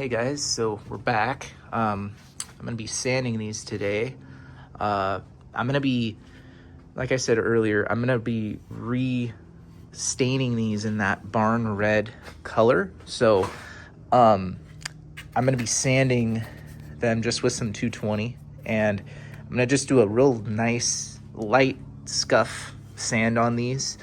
Hey guys, so we're back. I'm gonna be sanding these today. I'm gonna be, like I said earlier, I'm gonna be re-staining these in that barn red color. So I'm gonna be sanding them just with some 220, and I'm gonna just do a real nice light scuff sand on these.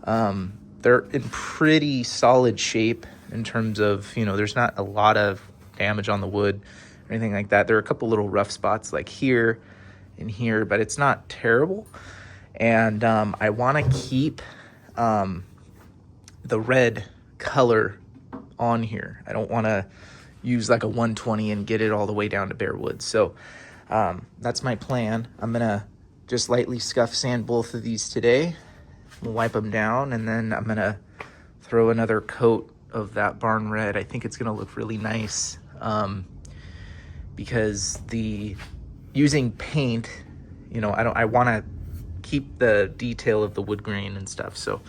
They're in pretty solid shape in terms of, there's not a lot of damage on the wood or anything like that. There are a couple little rough spots like here and here, but it's not terrible. And I want to keep the red color on here. I don't want to use like a 120 and get it all the way down to bare wood. So that's my plan. I'm gonna just lightly scuff sand both of these today. We'll wipe them down, and then I'm gonna throw another coat of that barn red. I think it's gonna look really nice because using paint, I want to keep the detail of the wood grain and stuff. So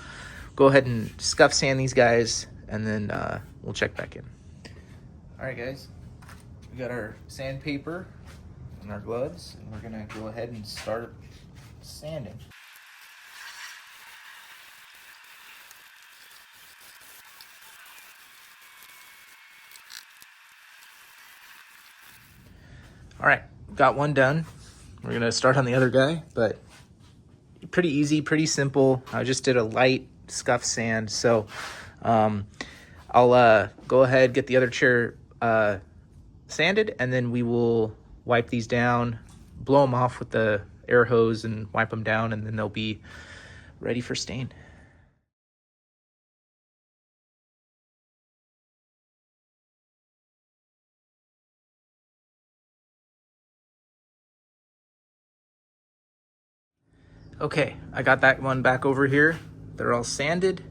go ahead and scuff sand these guys, and then we'll check back in. All right, guys, we got our sandpaper and our gloves, and we're gonna go ahead and start sanding. All right, got one done. We're gonna start on the other guy, but pretty easy, pretty simple. I just did a light scuff sand. So I'll go ahead, get the other chair sanded, and then we will wipe these down, blow them off with the air hose and wipe them down, and then they'll be ready for stain. Okay, I got that one back over here. They're all sanded.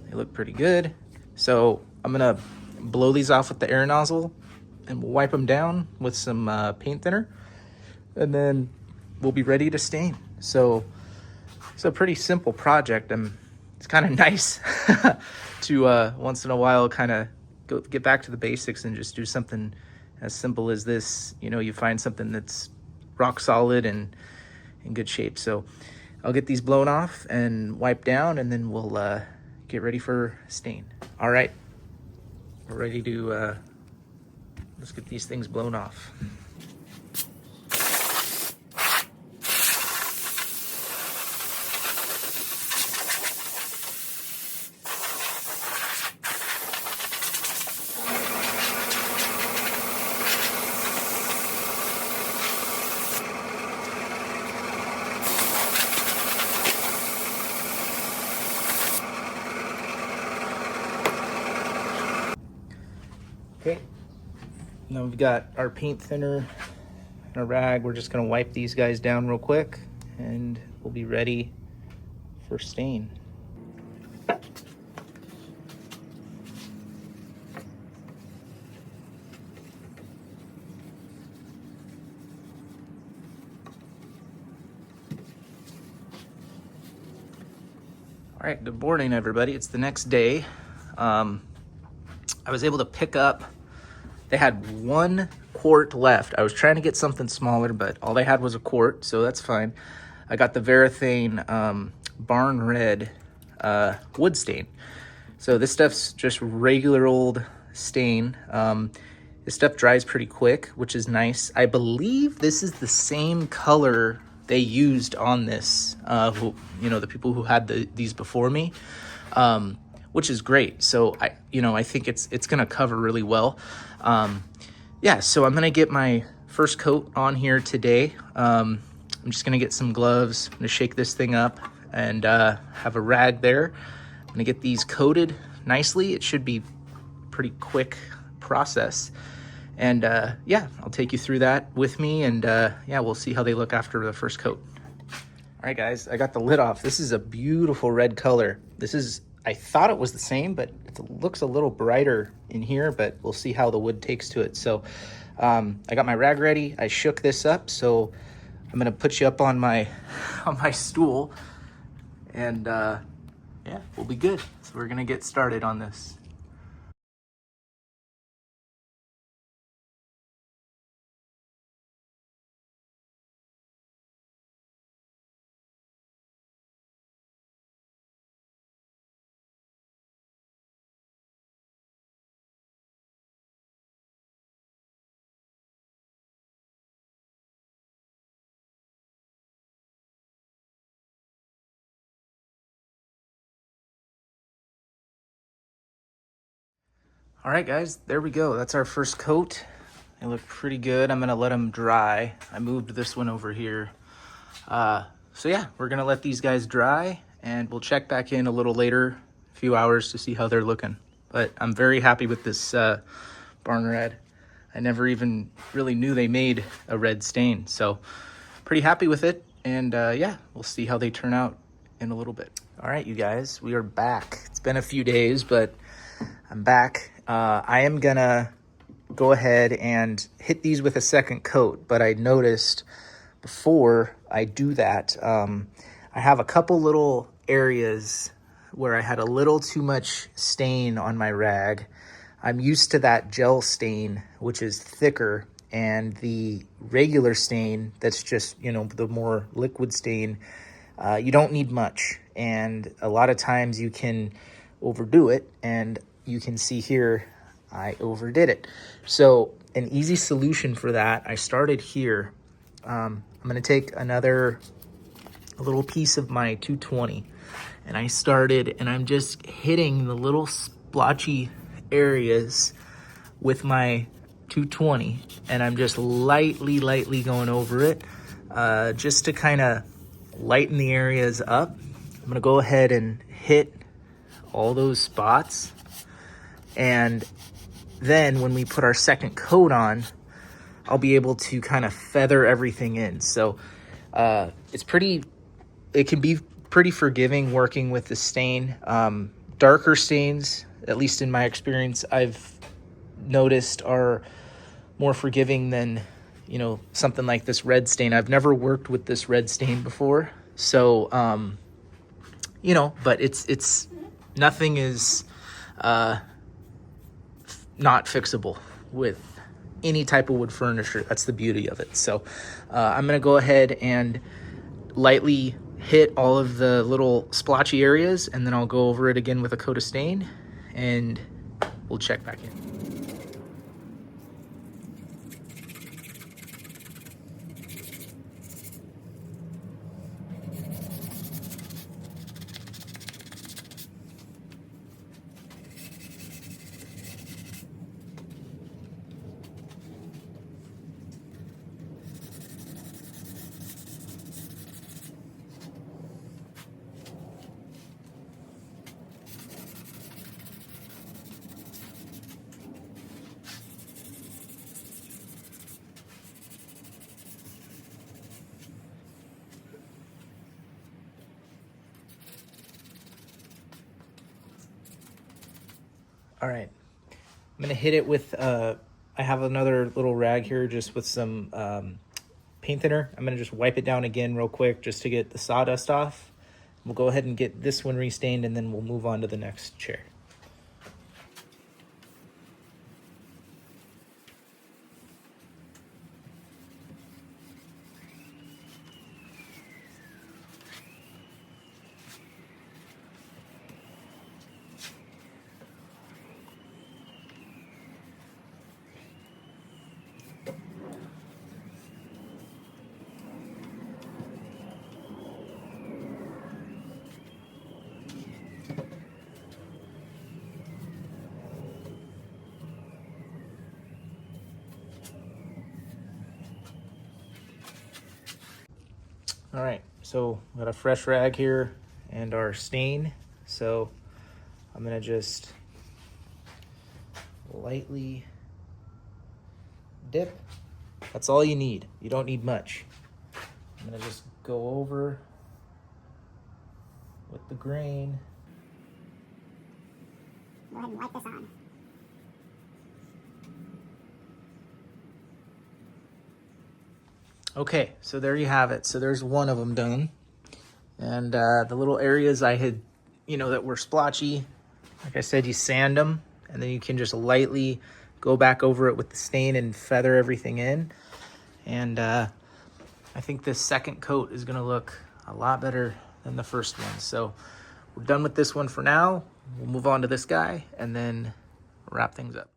They look pretty good. So I'm gonna blow these off with the air nozzle, and we'll wipe them down with some paint thinner, and then we'll be ready to stain. So it's a pretty simple project, and it's kind of nice to once in a while kind of get back to the basics and just do something as simple as this. You find something that's rock solid and in good shape. So I'll get these blown off and wiped down, and then we'll get ready for stain. All right, we're ready to let's get these things blown off. Okay, now we've got our paint thinner and a rag. We're just gonna wipe these guys down real quick, and we'll be ready for stain. All right, good morning, everybody. It's the next day. I was able to pick up, they had 1 quart left. I was trying to get something smaller, but all they had was a quart, so that's fine. I got the Varathane Barn Red wood stain. So this stuff's just regular old stain. This stuff dries pretty quick, which is nice. I believe this is the same color they used on this, the people who had these before me, which is great. So I think it's gonna cover really well. Yeah, so I'm gonna get my first coat on here today. I'm just gonna get some gloves. I'm gonna shake this thing up and have a rag there. I'm gonna get these coated nicely. It should be a pretty quick process. And yeah, I'll take you through that with me, and yeah, we'll see how they look after the first coat. All right, guys, I got the lid off. This is a beautiful red color. I thought it was the same, but it looks a little brighter in here, but we'll see how the wood takes to it. So I got my rag ready. I shook this up, so I'm gonna put you up on my stool, and yeah, we'll be good. So we're gonna get started on this. All right, guys, there we go. That's our first coat. They look pretty good. I'm gonna let them dry. I moved this one over here. So yeah, we're gonna let these guys dry and we'll check back in a little later, a few hours, to see how they're looking. But I'm very happy with this barn red. I never even really knew they made a red stain. So pretty happy with it. And yeah, we'll see how they turn out in a little bit. All right, you guys, we are back. It's been a few days, but I'm back. I am gonna go ahead and hit these with a second coat, but I noticed before I do that, I have a couple little areas where I had a little too much stain on my rag. I'm used to that gel stain, which is thicker, and the regular stain that's just, you know, the more liquid stain, you don't need much. And a lot of times you can overdo it, and you can see here I overdid it. So an easy solution for that, I started here. I'm gonna take a little piece of my 220, and I started, and I'm just hitting the little splotchy areas with my 220, and I'm just lightly going over it, just to kind of lighten the areas up. I'm gonna go ahead and hit all those spots, and then when we put our second coat on, I'll be able to kind of feather everything in. So it can be pretty forgiving working with the stain. Darker stains, at least in my experience, I've noticed are more forgiving than, you know, something like this red stain. I've never worked with this red stain before. So, you know, but it's nothing is not fixable with any type of wood furniture. That's the beauty of it. So I'm gonna go ahead and lightly hit all of the little splotchy areas, and then I'll go over it again with a coat of stain, and we'll check back in. All right, I'm gonna hit it with, I have another little rag here just with some paint thinner. I'm gonna just wipe it down again real quick just to get the sawdust off. We'll go ahead and get this one restained, and then we'll move on to the next chair. All right, so we got a fresh rag here and our stain. So I'm gonna just lightly dip. That's all you need. You don't need much. I'm gonna just go over with the grain. Go ahead and wipe this on. Okay, so there you have it. So there's one of them done. And the little areas I had, you know, that were splotchy, like I said, you sand them, and then you can just lightly go back over it with the stain and feather everything in. And I think this second coat is gonna look a lot better than the first one. So we're done with this one for now. We'll move on to this guy and then wrap things up.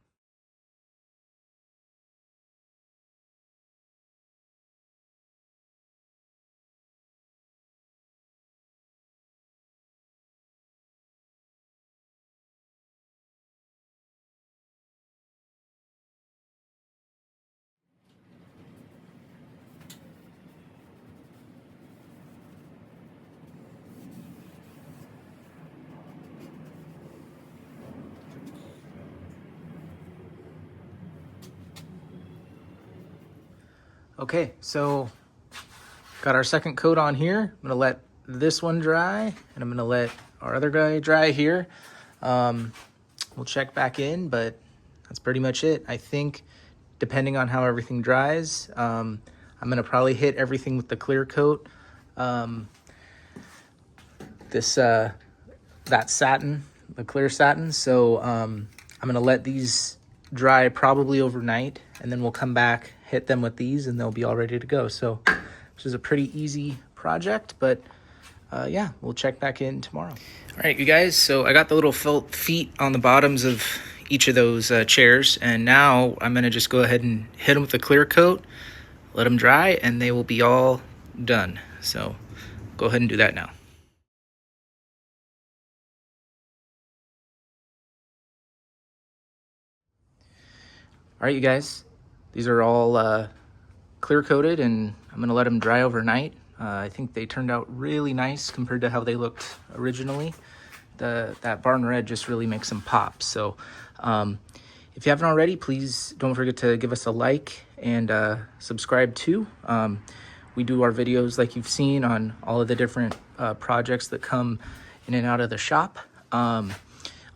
Okay, so got our second coat on here. I'm gonna let this one dry, and I'm gonna let our other guy dry here. We'll check back in, but that's pretty much it. I think depending on how everything dries, I'm gonna probably hit everything with the clear coat. That satin, the clear satin. So I'm gonna let these dry probably overnight, and then we'll come back, hit them with these, and they'll be all ready to go. So this is a pretty easy project, but yeah, we'll check back in tomorrow. All right, you guys, so I got the little felt feet on the bottoms of each of those chairs, and now I'm gonna just go ahead and hit them with a clear coat, let them dry, and they will be all done. So go ahead and do that now. All right, you guys, these are all clear coated, and I'm gonna let them dry overnight. I think they turned out really nice compared to how they looked originally. That barn red just really makes them pop. So if you haven't already, please don't forget to give us a like and subscribe too. We do our videos like you've seen on all of the different projects that come in and out of the shop.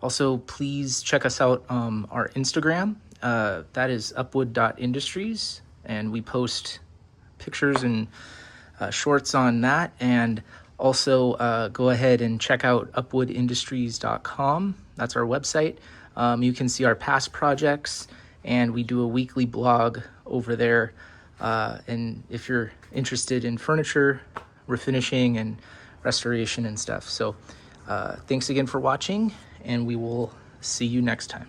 Also, please check us out on our Instagram. That is upwood.industries, and we post pictures and shorts on that. And also go ahead and check out upwoodindustries.com. That's our website. You can see our past projects, and we do a weekly blog over there. And if you're interested in furniture, refinishing, and restoration and stuff. So thanks again for watching, and we will see you next time.